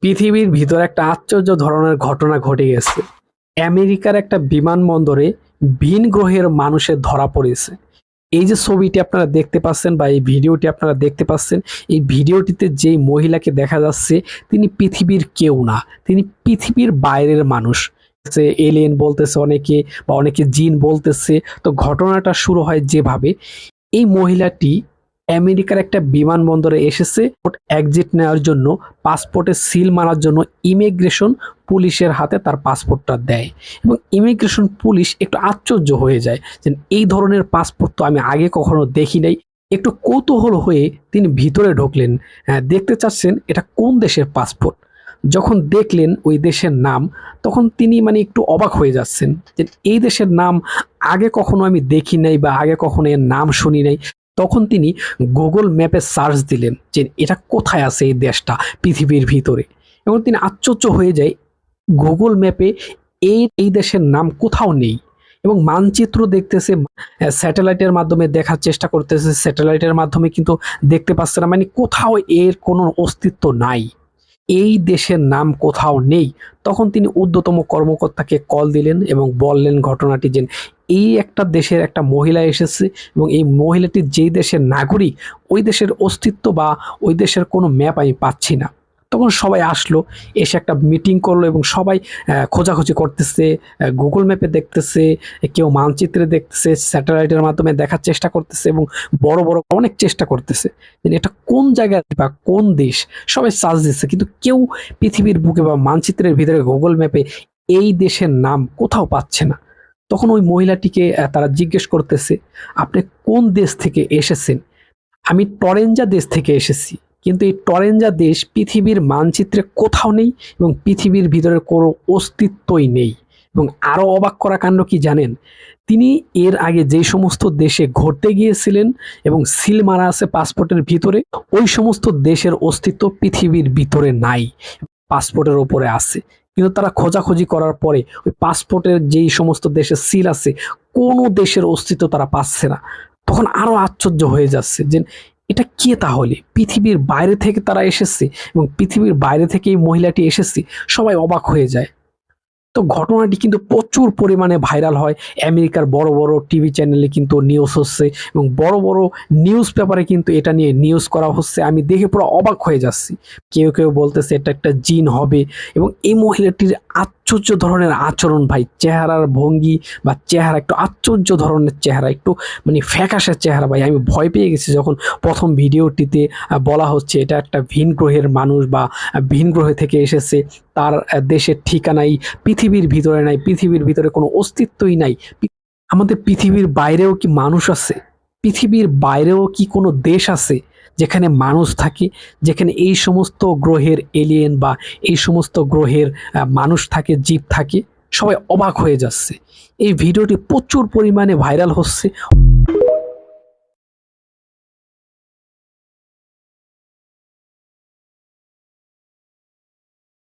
পৃথিবীর ভিতরে একটা আশ্চর্য ধরনের ঘটনা ঘটে গেছে। আমেরিকার একটা বিমানবন্দরে ভিন গ্রহের মানুষের ধরা পড়েছে। এই যে ছবিটি আপনারা দেখতে পাচ্ছেন বা এই ভিডিওটি আপনারা দেখতে পাচ্ছেন, এই ভিডিওটিতে যেই মহিলাকে দেখা যাচ্ছে তিনি পৃথিবীর কেউ না, তিনি পৃথিবীর বাইরের মানুষ। সে এলিয়েন বলতেছে অনেকে বা অনেকে জিন বলতেছে। তো ঘটনাটা শুরু হয় যেভাবে, এই মহিলাটি আমেরিকার একটা বিমানবন্দরে এসেছে এক্সিট নেওয়ার জন্য, পাসপোর্টে সিল মারার জন্য ইমিগ্রেশন পুলিশের হাতে তার পাসপোর্টটা দেয় এবং ইমিগ্রেশন পুলিশ একটু আশ্চর্য হয়ে যায় যে এই ধরনের পাসপোর্ট তো আমি আগে কখনো দেখি নাই। একটু কৌতূহল হয়ে তিনি ভিতরে ঢুকলেন, দেখতে চাচ্ছেন এটা কোন দেশের পাসপোর্ট। যখন দেখলেন ওই দেশের নাম, তখন তিনি একটু অবাক হয়ে যাচ্ছেন যে এই দেশের নাম আগে কখনো আমি দেখি নাই বা আগে কখনো এর নাম শুনি নাই। তখন তিনি গুগল ম্যাপে সার্চ দিলেন যে এটা কোথায় আছে এই দেশটা পৃথিবীর ভিতরে, এবং তিনি আশ্চর্য হয়ে যায় গুগল ম্যাপে এই দেশের নাম কোথাও নেই। এবং মানচিত্র দেখতেছে, স্যাটেলাইটের মাধ্যমে দেখার চেষ্টা করতেছে, স্যাটেলাইটের মাধ্যমে কিন্তু দেখতে পাচ্ছে না, কোথাও এর কোনো অস্তিত্ব নাই, এই দেশের নাম কোথাও নেই। তখন তিনি ঊর্ধ্বতম কর্মকর্তাকে কল দিলেন এবং বললেন ঘটনাটি, যে এই একটা দেশের একটা মহিলা এসেছে এবং এই মহিলাটি যেই দেশের নাগরিক, ওই দেশের অস্তিত্ব বা ওই দেশের কোনো ম্যাপ আমি পাচ্ছি না। তখন সবাই আসলো, এসে একটা মিটিং করলো এবং সবাই খোঁজাখুঁজি করতেছে, গুগল ম্যাপে দেখতেছে, কেউ মানচিত্রে দেখতেছে, স্যাটেলাইটের মাধ্যমে দেখার চেষ্টা করতেছে এবং বড় বড় অনেক চেষ্টা করতেছে যে এটা কোন জায়গায় বা কোন দেশ। সবাই সার্চ দিচ্ছে, কিন্তু কেউ পৃথিবীর বুকে বা মানচিত্রের ভিতরে গুগল ম্যাপে এই দেশের নাম কোথাও পাচ্ছে না। তখন ওই মহিলাটিকে তারা জিজ্ঞেস করতেছে, আপনি কোন দেশ থেকে এসেছেন? আমি টরেঞ্জা দেশ থেকে এসেছি, কিন্তু এই টরেঞ্জা দেশ পৃথিবীর মানচিত্রে কোথাও নেই এবং পৃথিবীর ভিতরে কোনো অস্তিত্বই নেই। এবং আরো অবাক করা কাণ্ড কি জানেন, তিনি এর আগে যে সমস্ত দেশে ঘুরতে গিয়েছিলেন এবং সিল মারা আছে পাসপোর্টের ভিতরে, ওই সমস্ত দেশের অস্তিত্ব পৃথিবীর ভিতরে নাই, পাসপোর্টের উপরে আছে। কিন্তু তারা খোঁজাখুঁজি করার পরে ওই পাসপোর্টের যেই সমস্ত দেশের সিল আছে, কোনো দেশের অস্তিত্ব তারা পাচ্ছে না। তখন আরো আশ্চর্য হয়ে যাচ্ছে যে এটা কে, তাহলে পৃথিবীর বাইরে থেকে তারা এসেছে এবং পৃথিবীর বাইরে থেকে এই মহিলাটি এসেছে। সবাই অবাক হয়ে যায়। তো ঘটনাটি কিন্তু প্রচুর পরিমাণে ভাইরাল হয়। আমেরিকার বড় বড় টিভি চ্যানেলে কিন্তু নিউজ হচ্ছে এবং বড় বড় নিউজ পেপারে কিন্তু এটা নিয়ে নিউজ করা হচ্ছে। আমি দেখে পুরো অবাক হয়ে যাচ্ছি। কেউ কেউ বলতেছে এটা একটা জিন হবে। এবং এই মহিলাটির আশ্চর্য ধরনের আচরণ ভাই, চেহারার ভঙ্গি বা চেহারা একটু আশ্চর্য ধরনের চেহারা, একটু ফ্যাকাশে চেহারা ভাই। আমি ভয় পেয়ে গেছি যখন প্রথম ভিডিওটিতে বলা হচ্ছে এটা একটা ভিন গ্রহের মানুষ বা ভিন গ্রহ থেকে এসেছে, তার দেশের ঠিকানাই পৃথিবীর ভিতরে নাই, পৃথিবীর ভিতরে কোনো অস্তিত্বই নাই। আমাদের পৃথিবীর বাইরেও কি মানুষ আছে? পৃথিবীর বাইরেও কি কোনো দেশ আছে যেখানে মানুষ থাকে, যেখানে এই সমস্ত গ্রহের এলিয়েন বা এই সমস্ত গ্রহের মানুষ থাকে, জীব থাকে? সবাই অবাক হয়ে যাচ্ছে। এই ভিডিওটি প্রচুর পরিমাণে ভাইরাল হচ্ছে।